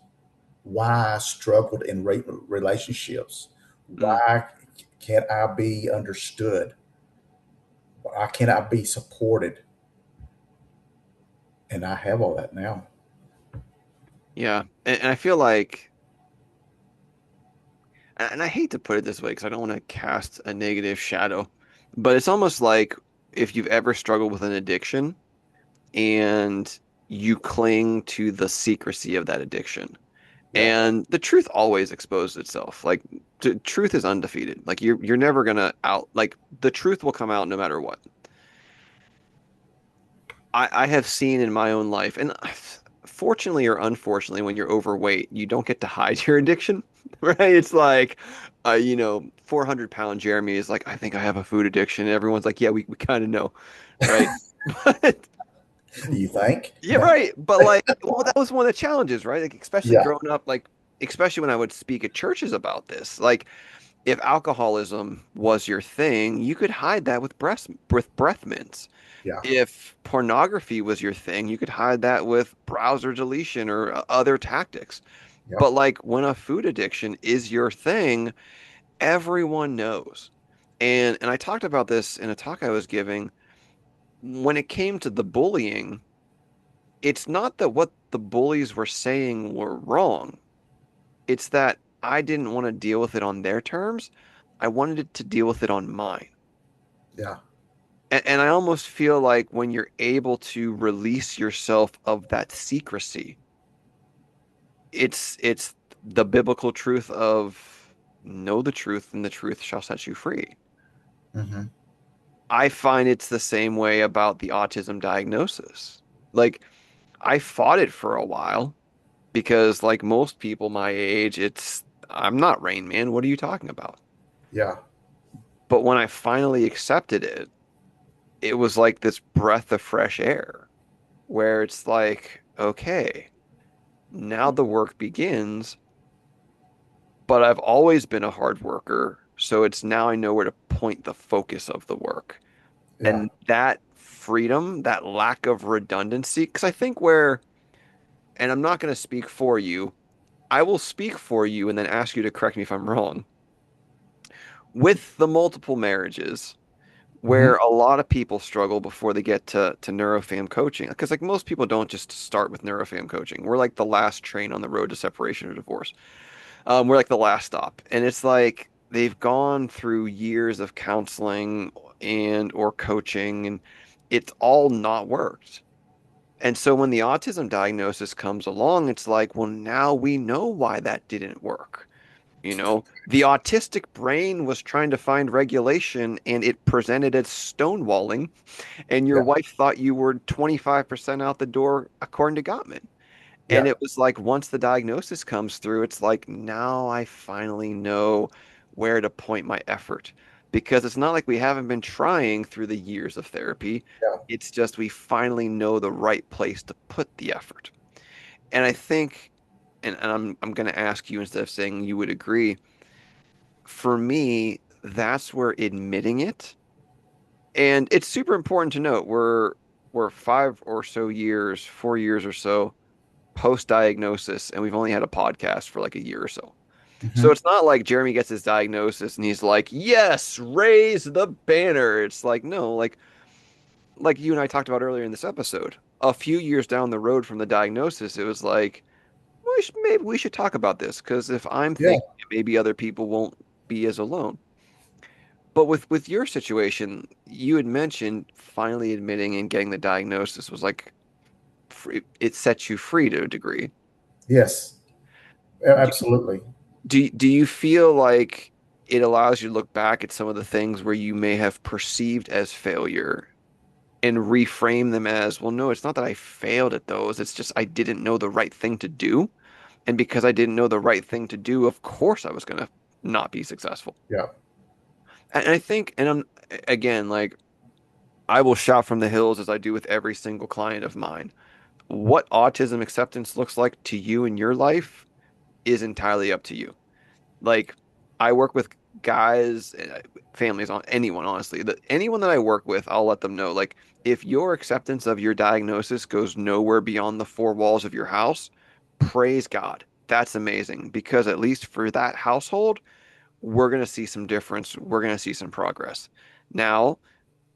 why I struggled in relationships, Mm, why can't I be understood? Why can't I be supported? And I have all that now. yeah. And I feel like, and I hate to put it this way because I don't want to cast a negative shadow, but it's almost like if you've ever struggled with an addiction and you cling to the secrecy of that addiction. Yeah, And the truth always exposes itself. Like truth is undefeated. Like you're never gonna out like the truth will come out no matter what. I have seen in my own life, and fortunately or unfortunately, when you're overweight, you don't get to hide your addiction, right? It's like, 400-pound Jeremy is like, I think I have a food addiction. And everyone's like, yeah, we kind of know, right? But you think? yeah, right. But like, well, that was one of the challenges, right? Like, especially Yeah, growing up, like, especially when I would speak at churches about this, like, if alcoholism was your thing, you could hide that with breath mints. yeah, If pornography was your thing, you could hide that with browser deletion or other tactics. yeah, But like when a food addiction is your thing, everyone knows. And I talked about this in a talk I was giving. When it came to the bullying, it's not that what the bullies were saying were wrong. It's that I didn't want to deal with it on their terms. I wanted it to deal with it on mine. yeah, And I almost feel like when you're able to release yourself of that secrecy, it's the biblical truth of know the truth and the truth shall set you free. hmm, I find it's the same way about the autism diagnosis. Like I fought it for a while because like most people my age, it's I'm not Rain Man. What are you talking about? yeah, But when I finally accepted it, it was like this breath of fresh air where it's like, okay, now the work begins, but I've always been a hard worker. So it's now I know where to point the focus of the work. yeah, And that freedom, that lack of redundancy, because I think where, and I'm not going to speak for you, I will speak for you and then ask you to correct me if I'm wrong. With the multiple marriages, hmm, where a lot of people struggle before they get to neurofam coaching, because like most people don't just start with neurofam coaching. We're like the last train on the road to separation or divorce. We're like the last stop, and it's like they've gone through years of counseling and or coaching, and it's all not worked. And so when the autism diagnosis comes along, it's like, well, now we know why that didn't work. The autistic brain was trying to find regulation and it presented as stonewalling, and your yeah, wife thought you were 25% out the door according to Gottman. And yeah, it was like once the diagnosis comes through, it's like now I finally know where to point my effort. Because it's not like we haven't been trying through the years of therapy. yeah, It's just we finally know the right place to put the effort. And I think, and I'm gonna ask you instead of saying you would agree, for me, that's where admitting it. And it's super important to note we're 5 or so years, 4 years or so post-diagnosis, and we've only had a podcast for like a year or so. So hmm, it's not like Jeremy gets his diagnosis and he's like, "Yes, raise the banner." It's like, no, like you and I talked about earlier in this episode. A few years down the road from the diagnosis, it was like, maybe we should talk about this because if I'm yeah, thinking it, maybe other people won't be as alone. But with your situation, you had mentioned finally admitting and getting the diagnosis was like it sets you free to a degree. yes, Do, Absolutely. do you feel like it allows you to look back at some of the things where you may have perceived as failure and reframe them as, well, no, it's not that I failed at those. It's just I didn't know the right thing to do. And because I didn't know the right thing to do, of course I was going to not be successful. Yeah. And I think, and I'm, again, like, I will shout from the hills as I do with every single client of mine. What autism acceptance looks like to you in your life is entirely up to you. Like, I work with guys, families, on anyone, honestly. Anyone that I work with, I'll let them know. Like, if your acceptance of your diagnosis goes nowhere beyond the four walls of your house, praise God. That's amazing because at least for that household, we're going to see some difference. We're going to see some progress. Now,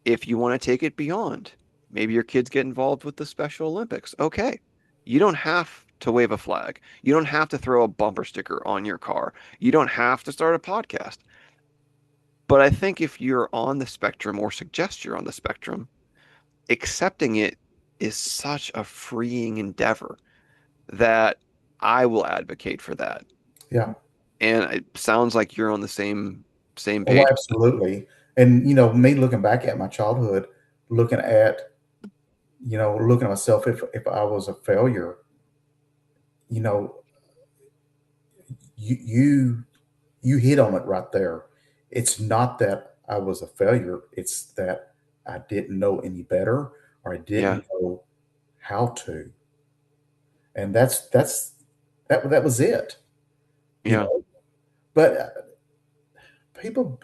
if you want to take it beyond, maybe your kids get involved with the Special Olympics. Okay. You don't have to wave a flag. You don't have to throw a bumper sticker on your car. You don't have to start a podcast. But I think if you're on the spectrum or suggest you're on the spectrum, accepting it is such a freeing endeavor that I will advocate for that. Yeah. And it sounds like you're on the same Oh, page. absolutely. And, you know, me looking back at my childhood, looking at, looking at myself, if I was a failure, you know, you, you, you hit on it right there. It's not that I was a failure. It's that I didn't know any better, or I Yeah. didn't know how to. And that was it, you Yeah. know, but people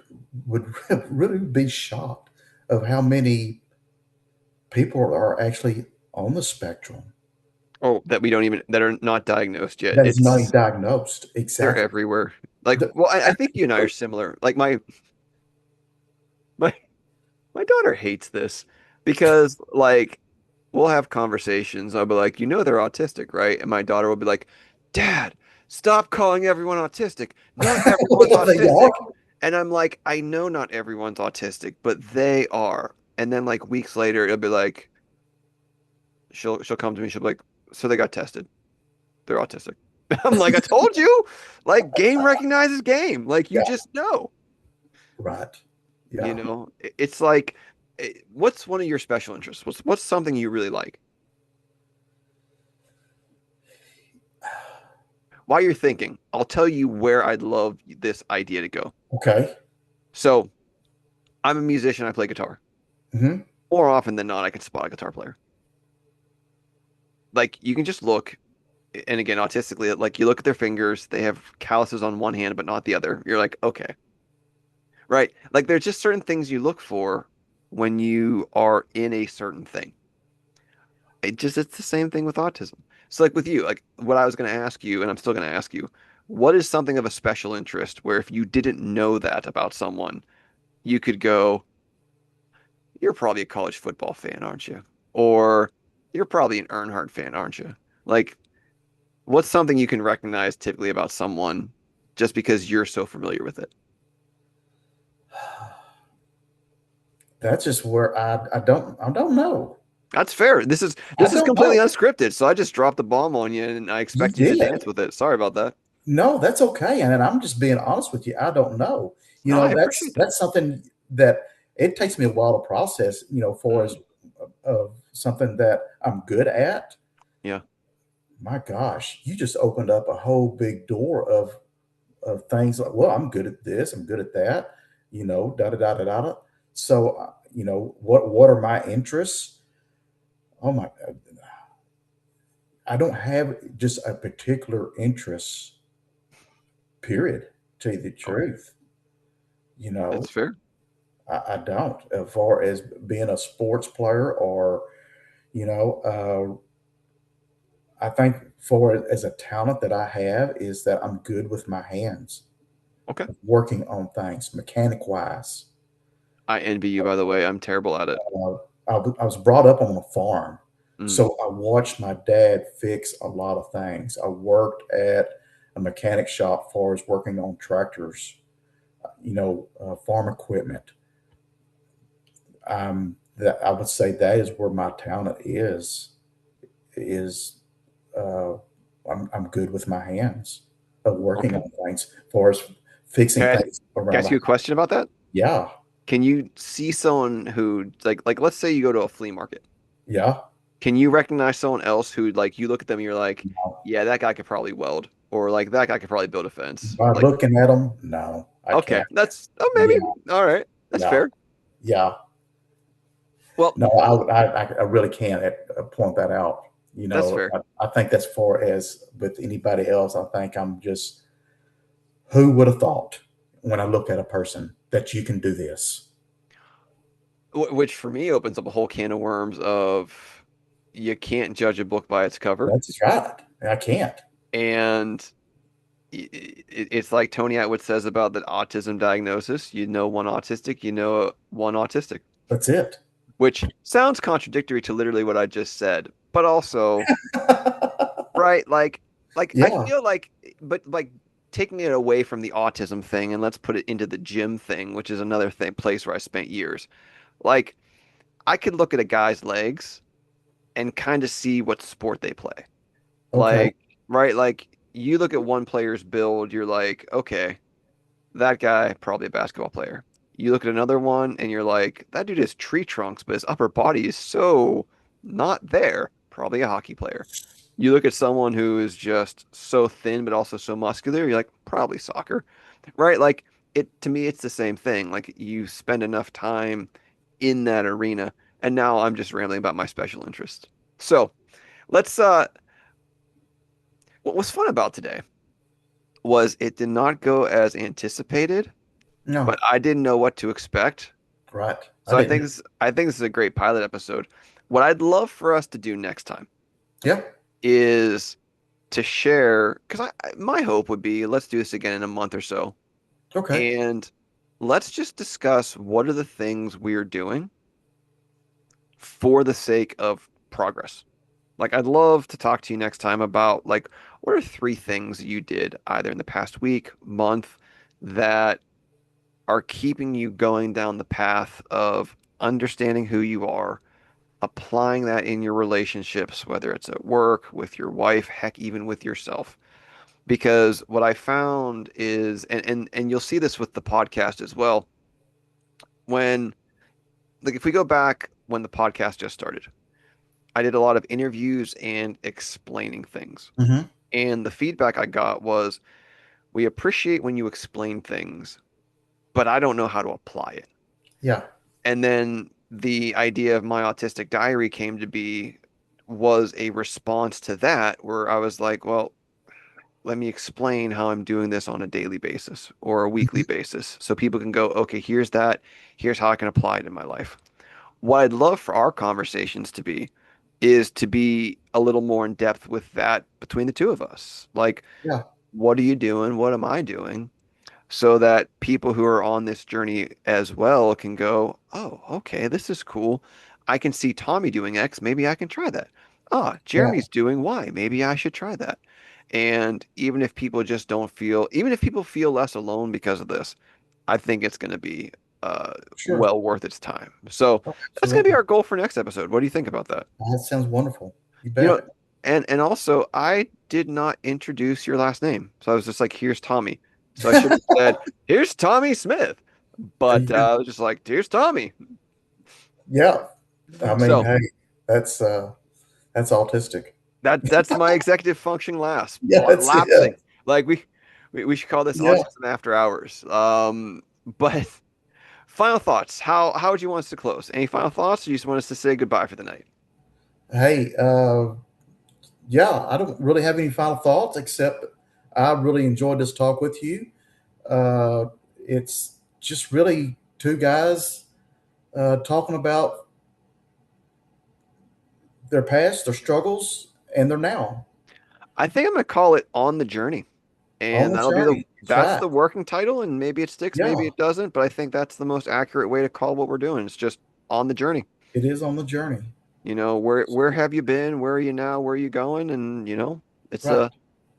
would really be shocked of how many people are actually on the spectrum Oh, that we don't even that are not diagnosed yet. that is not It's diagnosed. they're Exactly. everywhere. Like, The- well, I think you and I are similar. Like my my daughter hates this because like we'll have conversations. I'll be like, you know, they're autistic, right? And my daughter will be like, Dad, stop calling everyone autistic. Not everyone's well, they autistic. are. And I'm like, I know not everyone's autistic, but they are. And then like weeks later, it'll be like, she'll come to me. She'll be like, so they got tested. They're autistic. I'm like, I told you. Like, game recognizes game. Like, you Yeah, just know. right. You Yeah. know, it's like, what's one of your special interests? What's something you really like? While you're thinking, I'll tell you where I'd love this idea to go. Okay. So, I'm a musician. I play guitar. Hmm. More often than not, I can spot a guitar player. Like, you can just look, and again, autistically, like you look at their fingers, they have calluses on one hand, but not the other. You're like, okay, right? Like, there's just certain things you look for when you are in a certain thing. It's the same thing with autism. So like with you, like what I was going to ask you, and I'm still going to ask you, what is something of a special interest where if you didn't know that about someone, you could go, you're probably a college football fan, aren't you? Or you're probably an Earnhardt fan, aren't you? Like, what's something you can recognize typically about someone just because you're so familiar with it? That's just where I don't know. That's fair. I This is don't completely know. unscripted, so I just dropped the bomb on you and I You expect you to did. dance with it. Sorry about that. No, that's okay. And I'm just being honest with you. I don't know. No, I That's appreciate that. something that it takes me a while to process, for as Mm, something that I'm good at. yeah. My gosh, you just opened up a whole big door of things like, well, I'm good at this, I'm good at that, da da da da da. So, what are my interests? Oh my, I don't have just a particular interest. Period. To tell you the Oh, truth, you know, that's fair. I don't. As far as being a sports player, or you know, I think for as a talent that I have is that I'm good with my hands, Okay. working on things mechanic wise. I envy you, by the way. I'm terrible at it. I was brought up on a farm, Mm, so I watched my dad fix a lot of things. I worked at a mechanic shop as far as working on tractors, farm equipment. That I would say that is where my talent is. Is uh, I'm good with my hands. of working Okay. on things for us, fixing Can things I around ask the you a house. question about that? Yeah, Can you see someone who like let's say you go to a flea market. yeah. Can you recognize someone else who like you look at them and you're like, yeah, that guy could probably weld or like that guy could probably build a fence. By Like, looking at them, no, I okay, can't. that's oh Yeah, maybe all right. That's yeah, fair. yeah. Well, No, I really can't point that out. that's fair. I think as far as with anybody else, I think I'm just who would have thought when I look at a person that you can do this. Which for me opens up a whole can of worms of you can't judge a book by its cover. That's right. I can't. And it's like Tony Atwood says about the autism diagnosis. You know one autistic, you know one autistic, That's it. which sounds contradictory to literally what I just said, but also, right, like I Yeah. feel like, but like taking it away from the autism thing and let's put it into the gym thing, which is another thing, place where I spent years. Like I could look at a guy's legs and kind of see what sport they play. Okay. Like, right, like you look at one player's build, you're like, okay, that guy, probably a basketball player. You look at another one and you're like, that dude has tree trunks, but his upper body is so not there. Probably a hockey player. You look at someone who is just so thin, but also so muscular, you're like, probably soccer, right? Like it, to me, it's the same thing. Like you spend enough time in that arena. And now I'm just rambling about my special interest. So let's, what was fun about today was it did not go as anticipated, but No. I didn't know what to expect. Right. I So didn't. I think this is a great pilot episode. What I'd love for us to do next time Yeah. is to share because my hope would be let's do this again in a month or so Okay. and let's just discuss what are the things we're doing for the sake of progress. Like I'd love to talk to you next time about like what are three things you did either in the past week, month that are keeping you going down the path of understanding who you are, applying that in your relationships, whether it's at work, with your wife, heck, even with yourself. Because what I found is, and you'll see this with the podcast as well, when like if we go back when the podcast just started, I did a lot of interviews and explaining things. Hmm. And the feedback I got was, we appreciate when you explain things, but I don't know how to apply it. Yeah. And then the idea of my autistic diary came to be was a response to that, where I was like, well, let me explain how I'm doing this on a daily basis or a weekly Mhm. basis so people can go, okay, here's that. Here's how I can apply it in my life. What I'd love for our conversations to be is to be a little more in depth with that between the two of us. Like, Yeah. what are you doing? What am I doing? So that people who are on this journey as well can go, oh, okay, this is cool. I can see Tommy doing X. Maybe I can try that. Ah, Yeah. Jeremy's doing Y. Maybe I should try that. And even if people just don't feel, even if people feel less alone because of this, I think it's going to be Sure. well worth its time. So Oh, that's going to be absolutely. our goal for next episode. What do you think about that? That sounds wonderful. You You know, bet. and also I did not introduce your last name. So I was just like, here's Tommy. So I should have said, here's Tommy Smith. But Yeah. I was just like, here's Tommy. Yeah. I mean, So hey, that's that's autistic. that's my executive function Yeah, that's lapsing. it. Like we should call this Yeah. autism after hours. But final thoughts. How would you want us to close? Any final thoughts, or you just want us to say goodbye for the night? Hey, yeah, I don't really have any final thoughts except I really enjoyed this talk with you. Uh, it's just really two guys talking about their past, their struggles, and their now I think I'm gonna call it On the Journey. on And the that'll be the journey. That's that's right. the working title, and maybe it sticks, maybe Yeah, it doesn't, but I think that's the most accurate way to call what we're doing. It's just on the journey. it is on the journey. You know, where have you been? Where are you now? Where are you going? And you know, it's Right.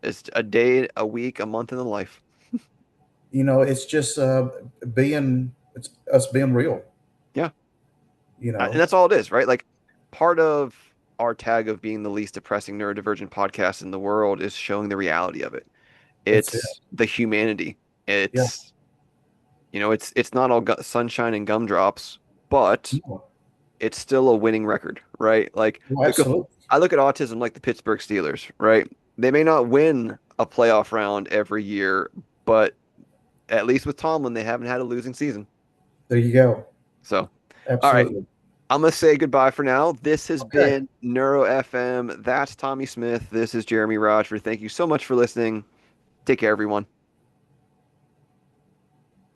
it's a day, a week, a month in the life. It's just it's us being real. Yeah. You And know, that's all it is, right? Like part of our tag of being the least depressing neurodivergent podcast in the world is showing the reality of it. That's it. It's the humanity. Yeah. It's it's not all sunshine and gumdrops, but No. it's still a winning record, right? Like Well, look at absolutely. I look at autism like the Pittsburgh Steelers, right? They may not win a playoff round every year, but at least with Tomlin, they haven't had a losing season. There you go. So, all right, Absolutely. I'm gonna say goodbye for now. This has Okay. been Neuro FM. That's Tommy Smith. This is Jeremy Rochford. Thank you so much for listening. Take care, everyone.